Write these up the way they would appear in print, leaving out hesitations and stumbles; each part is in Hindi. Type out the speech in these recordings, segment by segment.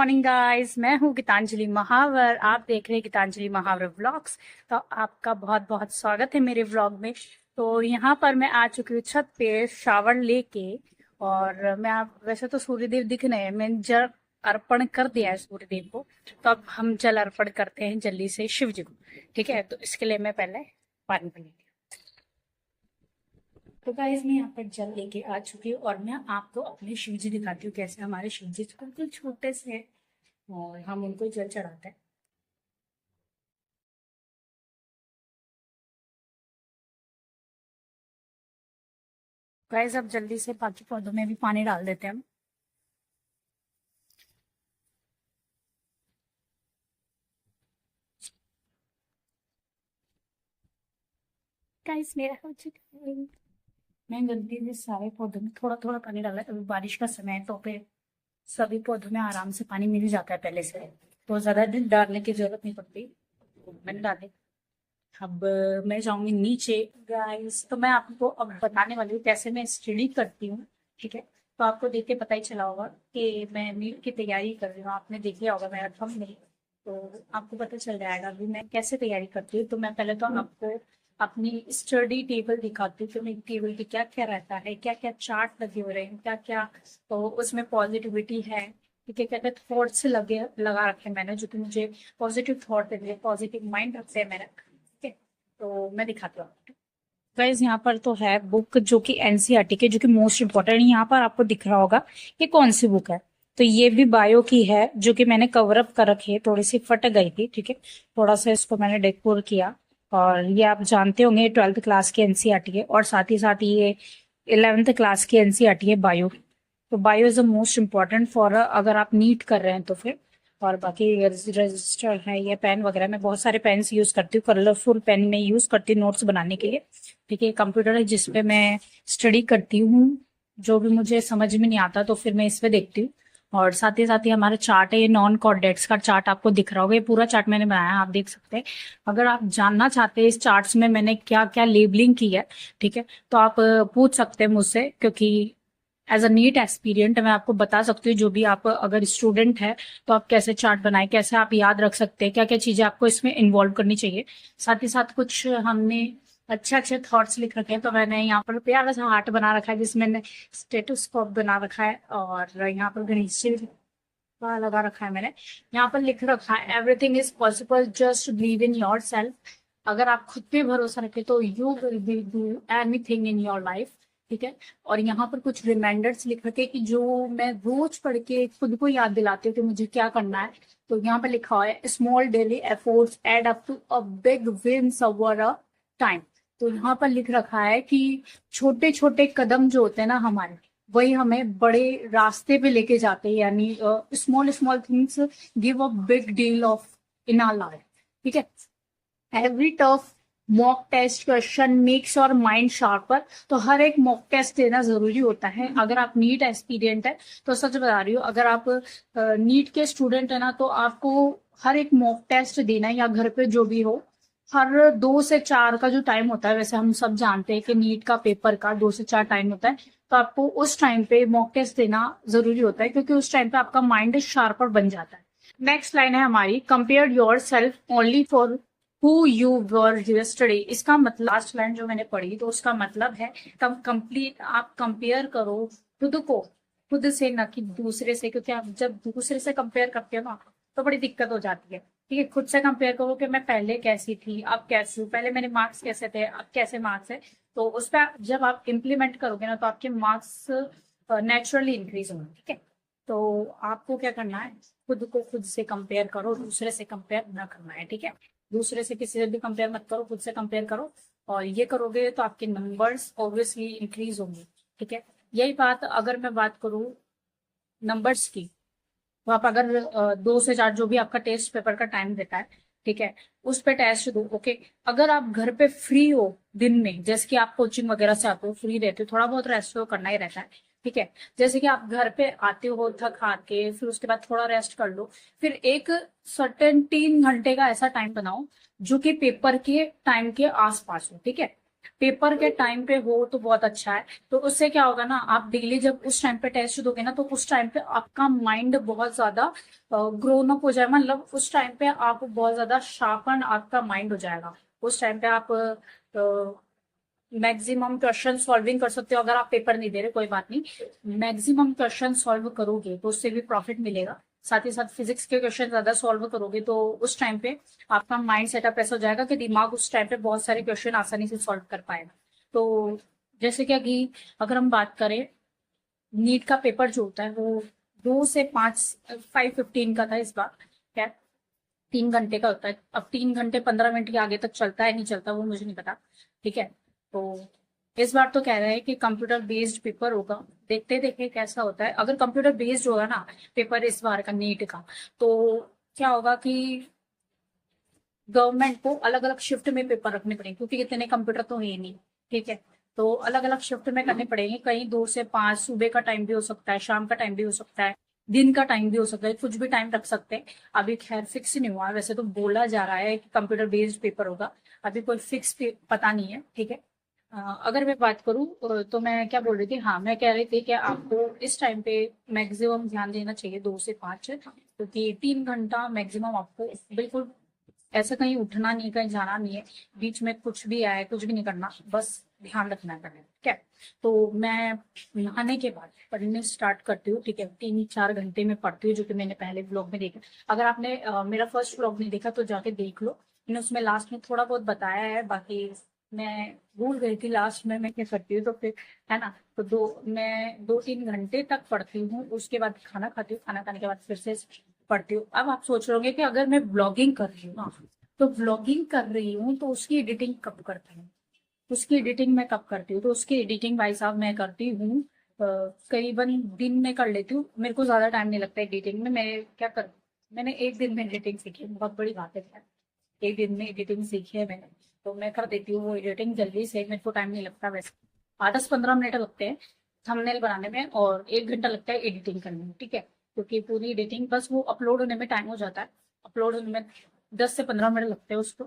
मॉर्निंग गाइस, मैं हूँ गीतांजलि महावर। आप देख रहे हैं गीतांजलि महावर व्लॉग्स। तो आपका बहुत बहुत स्वागत है मेरे व्लॉग में। तो यहाँ पर मैं आ चुकी हूँ छत पे शावर लेके। और मैं आप वैसे तो सूर्यदेव दिख रहे हैं, मैंने जल अर्पण कर दिया है सूर्यदेव को। तो अब हम जल अर्पण करते हैं जल्दी से शिव जी को। ठीक है, तो इसके लिए मैं पहले पानी पी लेती हूँ। तो गाइस मैं यहाँ पर जल लेके आ चुकी हूँ और मैं आपको अपने शिव जी दिखाती हूँ कैसे हमारे शिव जी बिल्कुल छोटे से हैं और हम उनको जल चढ़ाते हैं। गाइस अब जल्दी से बाकी पौधों में भी पानी डाल देते हैं हम। गाइस मेरा हो चुका है। मैं गलती से सारे पौधों में थोड़ा थोड़ा पानी डाला है। अभी बारिश का समय है तो फिर सभी पौधों में आराम से पानी मिल जाता है पहले से, तो ज्यादा दिन डालने की जरूरत नहीं पड़ती। तो मैंने डाले। अब मैं जाऊंगी नीचे। गाइस तो मैं आपको अब बताने वाली हूँ कैसे मैं स्टडी करती हूँ। ठीक है, तो आपको देख के पता ही चला होगा कि मैं नीट की तैयारी कर रही हूँ। आपने देख लिया होगा मेरा थंबनेल, तो आपको पता चल जाएगा अभी मैं कैसे तैयारी करती हूँ। तो मैं पहले तो आपको अपनी स्टडी टेबल दिखाती हूँ कि मेरी टेबल पे क्या क्या रहता है, क्या क्या चार्ट लगे हुए हैं, क्या क्या तो उसमें पॉजिटिविटी है, ठीक है, क्या क्या थॉट्स लगे लगा रखे हैं मैंने जो कि मुझे पॉजिटिव थॉट देते हैं, पॉजिटिव माइंड रखते हैं मैंने। ठीक है, तो मैं दिखाती हूँ आपको। गाइज यहाँ पर तो है बुक जो कि एनसीईआरटी की, जो कि मोस्ट इम्पोर्टेंट। यहाँ पर आपको दिख रहा होगा कि कौन सी बुक है। तो ये भी बायो की है जो कि मैंने कवर अप कर रखी है, थोड़ी सी फट गई थी। ठीक है, थोड़ा सा इसको मैंने डेकोर किया। और ये आप जानते होंगे 12th क्लास की एनसीईआरटी है और साथ ही साथ ये 11th क्लास की एनसीईआरटी है बायो। तो bio is the most important for अगर आप नीट कर रहे हैं तो फिर। और बाकी रजिस्टर है, ये पेन वगैरह मैं बहुत सारे पेन्स यूज करती हूँ, कलरफुल पेन में यूज करती हूँ नोट्स बनाने के लिए। ठीक है, कंप्यूटर है जिसपे मैं स्टडी करती हूँ। जो भी मुझे समझ में नहीं आता तो फिर मैं इस पे देखती हूँ। और साथ ही हमारा चार्ट है, ये नॉन कोऑर्डिनेट्स का चार्ट आपको दिख रहा होगा। ये पूरा चार्ट मैंने बनाया है, आप देख सकते हैं। अगर आप जानना चाहते हैं इस चार्ट्स में मैंने क्या क्या लेबलिंग की है, ठीक है, तो आप पूछ सकते हैं मुझसे, क्योंकि एज अ नीट एक्सपीरियंट मैं आपको बता सकती हूँ जो भी आप अगर स्टूडेंट है तो आप कैसे चार्ट बनाए, कैसे आप याद रख सकते हैं, क्या क्या चीजें आपको इसमें इन्वॉल्व करनी चाहिए। साथ ही साथ कुछ हमने अच्छे अच्छे थॉट्स लिख रखे हैं। तो मैंने यहाँ पर प्यारा सा हार्ट बना रखा है जिसमें मैंने स्टेटोस्कोप बना रखा है और यहाँ पर गणेश जी का लगा रखा है मैंने। यहाँ पर लिख रखा है everything is possible, just believe in your self. अगर आप खुद पे भरोसा रखें तो you will be do anything in your life. ठीक है, और यहाँ पर कुछ रिमाइंडर्स लिख रखे कि जो मैं रोज पढ़ के खुद को याद दिलाती हूँ कि मुझे क्या करना है। तो यहाँ पर लिखा हुआ है small daily efforts add up to a big wins over a time. तो यहाँ पर लिख रखा है कि छोटे छोटे कदम जो होते हैं ना हमारे, वही हमें बड़े रास्ते पे लेके जाते हैं। यानी small small things give a big deal of in our life. ठीक है, every tough mock test question makes your mind sharper. तो हर एक मॉक टेस्ट देना जरूरी होता है अगर आप नीट एस्पिरेंट है। तो सच बता रही हूँ, अगर आप नीट के स्टूडेंट है ना तो आपको हर एक मॉक टेस्ट देना है, या घर पे जो भी हो। हर 2 से 4 का जो टाइम होता है, वैसे हम सब जानते हैं कि नीट का पेपर का 2 से 4 टाइम होता है। तो आपको उस टाइम पे मॉक टेस्ट देना जरूरी होता है, क्योंकि उस टाइम पे आपका माइंड शार्पर बन जाता है। नेक्स्ट लाइन है हमारी, compare your self only for who you were yesterday. इसका मतलब लास्ट लाइन जो मैंने पढ़ी तो उसका मतलब है कंप्लीट आप कंपेयर करो खुद को खुद से, ना कि दूसरे से। क्योंकि आप जब दूसरे से कंपेयर करते हो ना तो बड़ी दिक्कत हो जाती है। ठीक है, खुद से कंपेयर करो कि मैं पहले कैसी थी अब कैसी हूँ, पहले मेरे मार्क्स कैसे थे अब कैसे मार्क्स है। तो उस पर जब आप इम्प्लीमेंट करोगे ना तो आपके मार्क्स नेचुरली इंक्रीज होंगे। ठीक है, तो आपको क्या करना है, खुद को खुद से कंपेयर करो, दूसरे से कंपेयर ना करना है। ठीक है, दूसरे से किसी से भी कंपेयर मत करो, खुद से कंपेयर करो। और ये करोगे तो आपके नंबर्स ऑब्वियसली इंक्रीज होंगे। ठीक है, यही बात अगर मैं बात करूँ नंबर्स की, तो आप अगर 2 से 4 जो भी आपका टेस्ट पेपर का टाइम देता है, ठीक है, उस पे टेस्ट दो। ओके, अगर आप घर पे फ्री हो दिन में, जैसे कि आप कोचिंग वगैरह से आते हो फ्री रहते हो, थोड़ा बहुत रेस्ट तो करना ही रहता है। ठीक है, जैसे कि आप घर पे आते हो थक हार के, फिर उसके बाद थोड़ा रेस्ट कर लो, फिर एक सर्टेन 3 घंटे का ऐसा टाइम बनाओ जो कि पेपर के टाइम के आसपास हो। ठीक है, पेपर के टाइम पे हो तो बहुत अच्छा है। तो उससे क्या होगा ना, आप डेली जब उस टाइम पे टेस्ट दोगे ना, तो उस टाइम पे आपका माइंड बहुत ज्यादा ग्रोन अप हो जाएगा। मतलब उस टाइम पे आप बहुत ज्यादा शार्पन आपका माइंड हो जाएगा। उस टाइम पे आप मैक्सिमम क्वेश्चन सॉल्विंग कर सकते हो। अगर आप पेपर नहीं दे रहे कोई बात नहीं, मैक्सिमम क्वेश्चन सॉल्व करोगे तो उससे भी प्रॉफिट मिलेगा। साथ ही साथ फिजिक्स के क्वेश्चन ज्यादा सॉल्व करोगे तो उस टाइम पे आपका माइंड सेटअप ऐसा हो जाएगा कि दिमाग उस टाइम पे बहुत सारे क्वेश्चन आसानी से सॉल्व कर पाएगा। तो जैसे क्या कि अगर हम बात करें, नीट का पेपर जो होता है वो 2 से 5, 5:15 का था इस बार। क्या 3 घंटे का होता है। अब 3 घंटे 15 मिनट के आगे तक चलता है नहीं चलता वो मुझे नहीं पता। ठीक है। तो इस बार तो कह रहे हैं कि कंप्यूटर बेस्ड पेपर होगा। देखते देखते कैसा होता है। अगर कंप्यूटर बेस्ड होगा ना पेपर इस बार का नीट का, तो क्या होगा कि गवर्नमेंट को अलग अलग शिफ्ट में पेपर रखने पड़ेंगे, क्योंकि इतने कंप्यूटर तो है ही नहीं। ठीक है। तो अलग अलग शिफ्ट में करने पड़ेंगे। कहीं 2 से 5 सुबह का टाइम भी हो सकता है, शाम का टाइम भी हो सकता है, दिन का टाइम भी हो सकता है, कुछ भी टाइम रख सकते हैं। अभी खैर फिक्स नहीं हुआ, वैसे तो बोला जा रहा है कि कंप्यूटर बेस्ड पेपर होगा। अभी कोई फिक्स पता नहीं है। ठीक है। अगर मैं बात करूं तो मैं क्या बोल रही थी, हाँ मैं कह रही थी कि आपको इस टाइम पे मैक्सिमम ध्यान देना चाहिए 2 से 5, क्योंकि 3 घंटा मैक्सिमम आपको बिल्कुल ऐसा कहीं उठना नहीं, कहीं जाना नहीं है, बीच में कुछ भी आए कुछ भी नहीं करना, बस ध्यान रखना है करना है। ठीक है। तो मैं नहाने के बाद पढ़ने स्टार्ट करती हूँ। ठीक है। 3-4 घंटे में पढ़ती हूँ, जो कि मैंने पहले ब्लॉग में देखा। अगर आपने मेरा फर्स्ट ब्लॉग नहीं देखा तो जाके देख लो। मैंने उसमें लास्ट में थोड़ा बहुत बताया है, बाकी मैं भूल गई थी लास्ट में मैं क्या करती हूँ। तो फिर है ना, तो मैं 2-3 घंटे तक पढ़ती हूँ। उसके बाद खाना खाती हूँ, खाना खाने के बाद फिर से पढ़ती हूँ। अब आप सोच रहे होंगे कि अगर मैं ब्लॉगिंग कर रही हूँ ना, तो ब्लॉगिंग कर रही हूँ तो उसकी एडिटिंग कब करती हूँ, उसकी एडिटिंग मैं कब करती हूँ, तो उसकी एडिटिंग भाई साहब मैं करती हूँ करीबन दिन में कर लेती हूँ। मेरे को ज्यादा टाइम नहीं लगता एडिटिंग में। मैं क्या कर मैंने एक दिन में एडिटिंग सीखी है, बहुत बड़ी बात है यार। एक दिन में एडिटिंग सीखी है मैंने, तो मैं कर देती हूँ वो एडिटिंग जल्दी से। मेरे को टाइम नहीं लगता वैसे। 10-15 मिनट लगते हैं थंबनेल बनाने में, और 1 घंटा लगता है एडिटिंग करने में। ठीक है। क्योंकि पूरी एडिटिंग बस वो अपलोड होने में टाइम हो जाता है। अपलोड होने में 10 से 15 मिनट लगते हैं उसको।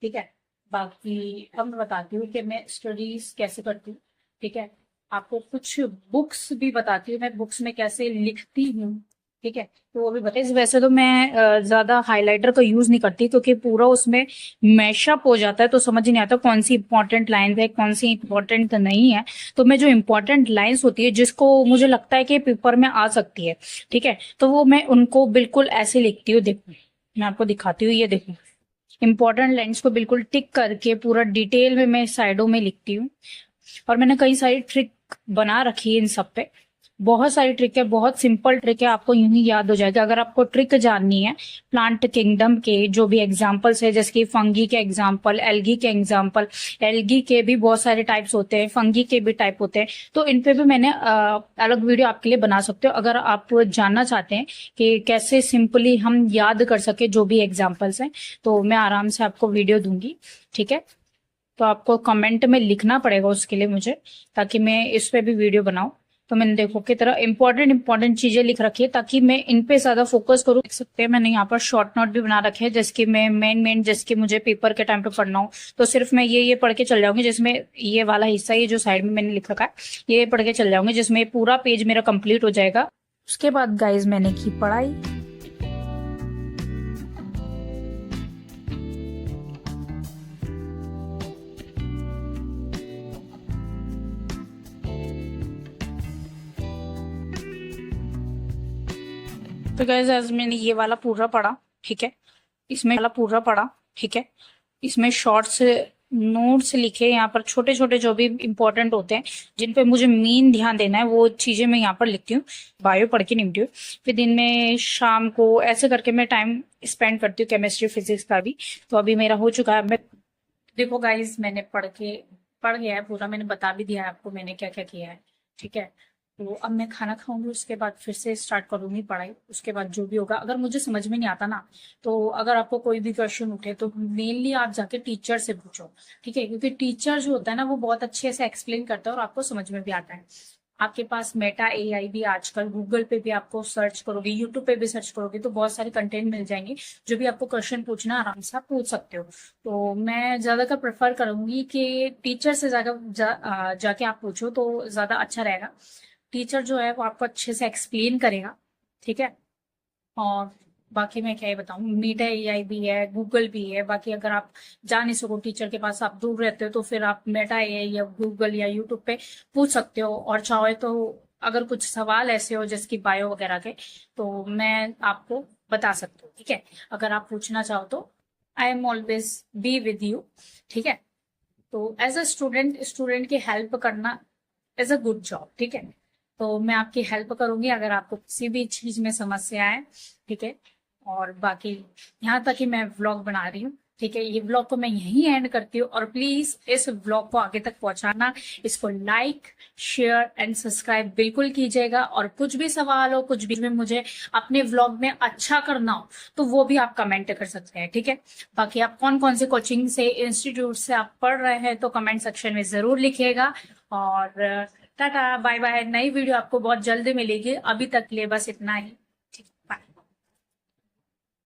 ठीक है। बाकी अब मैं बताती हूँ कि मैं स्टडीज कैसे करती हूँ। ठीक है। आपको कुछ बुक्स भी बताती हूँ, मैं बुक्स में कैसे लिखती हूँ। ठीक है। तो वो भी बताइए। वैसे तो मैं ज्यादा हाइलाइटर का यूज नहीं करती, क्योंकि पूरा उसमें मैशअप हो जाता है, तो समझ ही नहीं आता कौन सी इंपॉर्टेंट लाइन है कौन सी इंपॉर्टेंट नहीं है। तो मैं जो इंपॉर्टेंट लाइंस होती है जिसको मुझे लगता है कि पेपर में आ सकती है, ठीक है, तो वो मैं उनको बिल्कुल ऐसे लिखती हूँ। देखो मैं आपको दिखाती हूँ, ये देखो इंपॉर्टेंट लाइंस को बिल्कुल टिक करके पूरा डिटेल में मैं साइडों में लिखती हूँ। और मैंने कई सारी ट्रिक बना रखी है इन सब पे। बहुत सारी ट्रिक है, बहुत सिंपल ट्रिक है, आपको यूं ही याद हो जाएगा। अगर आपको ट्रिक जाननी है प्लांट किंगडम के जो भी एग्जांपल्स है, जैसे कि फंगी के एग्जांपल, एल्गी के एग्जांपल, एल्गी के भी बहुत सारे टाइप्स होते हैं, फंगी के भी टाइप होते हैं, तो इन पे भी मैंने अलग वीडियो आपके लिए बना सकते हो। अगर आप जानना चाहते हैं कि कैसे सिंपली हम याद कर सके जो भी एग्जाम्पल्स हैं, तो मैं आराम से आपको वीडियो दूंगी। ठीक है। तो आपको कमेंट में लिखना पड़ेगा उसके लिए मुझे, ताकि मैं इस पे भी वीडियो बनाऊं। तो मैंने देखो की तरह इंपॉर्टेंट चीजें लिख रखी है, ताकि मैं इन पे ज्यादा फोकस करूं। देख सकते हैं मैंने यहाँ पर शॉर्ट नोट भी बना रखे हैं, जैसे कि मैं मेन जैसे कि मुझे पेपर के टाइम पे पढ़ना हो तो सिर्फ मैं ये पढ़ के चल जाऊंगी, जिसमें ये वाला हिस्सा, ये जो साइड में मैंने लिख रखा है, ये पढ़ के चल जाऊंगी, जिसमें पूरा पेज मेरा कंप्लीट हो जाएगा। उसके बाद गाइज मैंने की पढ़ाई। तो गाइज आज मैंने ये वाला पूरा पढ़ा। ठीक है। इसमें वाला पूरा पढ़ा। ठीक है। इसमें शॉर्ट्स नोट्स लिखे, यहाँ पर छोटे छोटे जो भी इंपॉर्टेंट होते हैं जिन पे मुझे मेन ध्यान देना है वो चीजें मैं यहाँ पर लिखती हूँ। बायो पढ़ के निपटी हूँ। फिर दिन में शाम को ऐसे करके मैं टाइम स्पेंड करती हूँ केमिस्ट्री फिजिक्स का भी। तो अभी मेरा हो चुका है। मैं देखो गाइज मैंने पढ़ गया है पूरा, मैंने बता भी दिया है आपको मैंने क्या क्या किया है। ठीक है। तो अब मैं खाना खाऊंगी, उसके बाद फिर से स्टार्ट करूंगी पढ़ाई। उसके बाद जो भी होगा, अगर मुझे समझ में नहीं आता ना, तो अगर आपको कोई भी क्वेश्चन उठे तो मेनली आप जाके टीचर से पूछो। ठीक है। क्योंकि टीचर जो होता है ना वो बहुत अच्छे से एक्सप्लेन करता है और आपको समझ में भी आता है। आपके पास मेटा एआई भी आजकल गूगल पे भी आपको सर्च करोगे, यूट्यूब पे भी सर्च करोगे तो बहुत सारे कंटेंट मिल जाएंगे, जो भी आपको क्वेश्चन पूछना आराम से आप पूछ सकते हो। तो मैं ज्यादातर प्रेफर करूंगी कि टीचर से जाके आप पूछो तो ज्यादा अच्छा रहेगा। टीचर जो है वो आपको अच्छे से एक्सप्लेन करेगा, ठीक है। और बाकी मैं क्या ही बताऊँ, मीटा एआई भी है, गूगल भी है। बाकी अगर आप जा नहीं सको टीचर के पास, आप दूर रहते हो, तो फिर आप मेटा एआई या गूगल या यूट्यूब पे पूछ सकते हो। और चाहे तो अगर कुछ सवाल ऐसे हो जैसे कि बायो वगैरह के, तो मैं आपको बता सकती हूँ, ठीक है। अगर आप पूछना चाहो तो I am always be with you, ठीक है। तो एज अ स्टूडेंट, स्टूडेंट की हेल्प करना इज अ गुड जॉब, ठीक है। तो मैं आपकी हेल्प करूंगी अगर आपको किसी भी चीज में समस्या है, ठीक है। और बाकी यहाँ तक ही मैं व्लॉग बना रही हूँ, ठीक है। ये व्लॉग को मैं यहीं एंड करती हूँ, और प्लीज इस व्लॉग को आगे तक पहुंचाना, इसको लाइक शेयर एंड सब्सक्राइब बिल्कुल कीजिएगा। और कुछ भी सवाल हो, कुछ भी में मुझे अपने व्लॉग में अच्छा करना हो, तो वो भी आप कमेंट कर सकते हैं, ठीक है। बाकी आप कौन कौन से कोचिंग से, इंस्टीट्यूट से आप पढ़ रहे हैं तो कमेंट सेक्शन में जरूर लिखिएगा। और टाटा बाय बाय, नई वीडियो आपको बहुत जल्दी मिलेगी। अभी तक के लिए बस इतना ही।